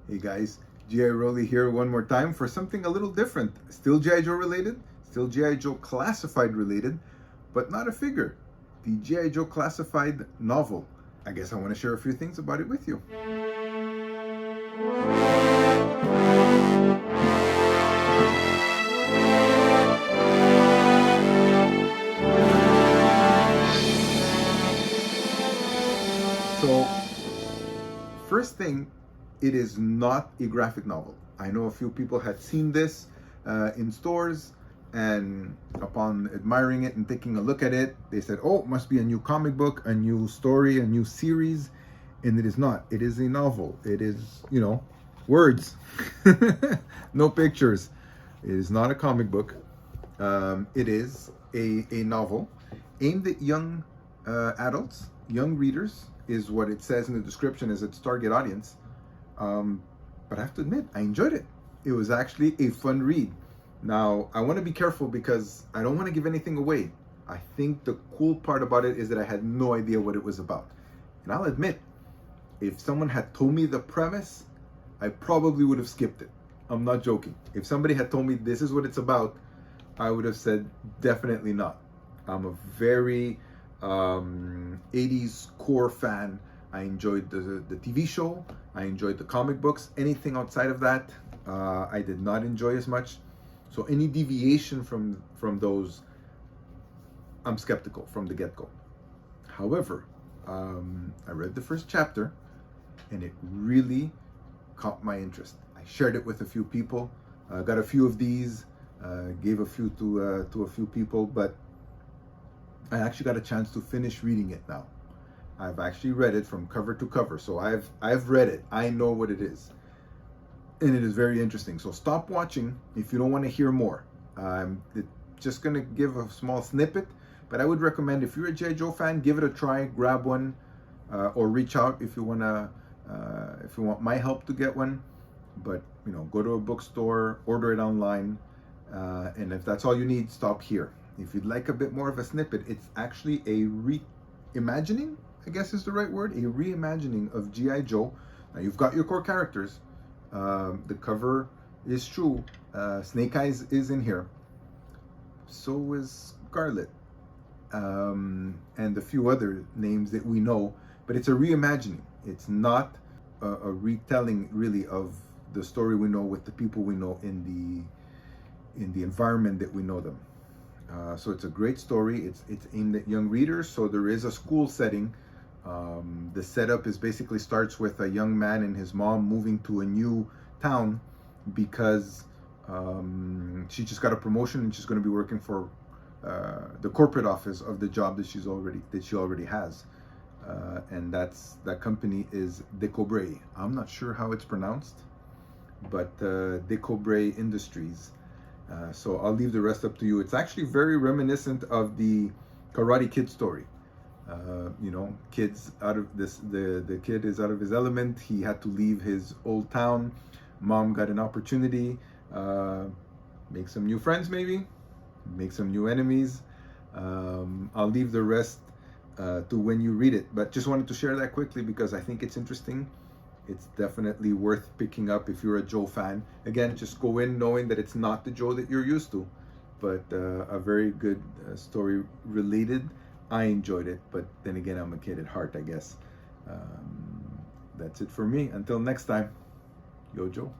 Hey guys, G.I. Rowley here one more time for something a little different. Still G.I. Joe related, still G.I. Joe Classified related, but not a figure. The G.I. Joe Classified novel. I guess I want to share a few things about it with you. So, first thing, it is not a graphic novel. I know a few people had seen this in stores, and upon admiring it and taking a look at it, they said, oh, it must be a new comic book, a new story, a new series. And it is not. It is a novel. It is, words, no pictures. It is not a comic book. It is a novel aimed at young adults, young readers, is what it says in the description as its target audience. But I have to admit, I enjoyed it. It was actually a fun read. Now, I want to be careful because I don't want to give anything away. I think the cool part about it is that I had no idea what it was about. And I'll admit, if someone had told me the premise, I probably would have skipped it. I'm not joking. If somebody had told me this is what it's about, I would have said definitely not. I'm a very 80s core fan. I enjoyed the TV show. I enjoyed the comic books. Anything outside of that, I did not enjoy as much. So any deviation from those, I'm skeptical from the get-go. However, I read the first chapter, and it really caught my interest. I shared it with a few people. Got a few of these, gave a few to a few people, but I actually got a chance to finish reading it now. I've actually read it from cover to cover, so I've read it. I know what it is, and it is very interesting. So stop watching if you don't want to hear more. I'm just gonna give a small snippet, but I would recommend, if you're a G.I. Joe fan, give it a try. Grab one, or reach out if you wanna, if you want my help to get one. But go to a bookstore, order it online, and if that's all you need, stop here. If you'd like a bit more of a snippet, it's actually a reimagining, I guess is the right word, a reimagining of G.I. Joe. Now you've got your core characters. The cover is true. Snake Eyes is in here. So is Scarlet. And a few other names that we know. But it's a reimagining. It's not a retelling, really, of the story we know with the people we know in the environment that we know them. So it's a great story. It's aimed at young readers. So there is a school setting. The setup is basically starts with a young man and his mom moving to a new town because she just got a promotion and she's going to be working for the corporate office of the job that she already has. And that company is Decobre. I'm not sure how it's pronounced, but Decobre Industries. So I'll leave the rest up to you. It's actually very reminiscent of the Karate Kid story. Kids out of this, the kid is out of his element. He had to leave his old town. Mom got an opportunity, make some new friends, maybe make some new enemies. I'll leave the rest to when you read it, but just wanted to share that quickly because I think it's interesting. It's definitely worth picking up if you're a Joe fan. Again, just go in knowing that it's not the Joe that you're used to, but a very good story related. I enjoyed it, but then again, I'm a kid at heart, I guess. That's it for me. Until next time, yo Joe.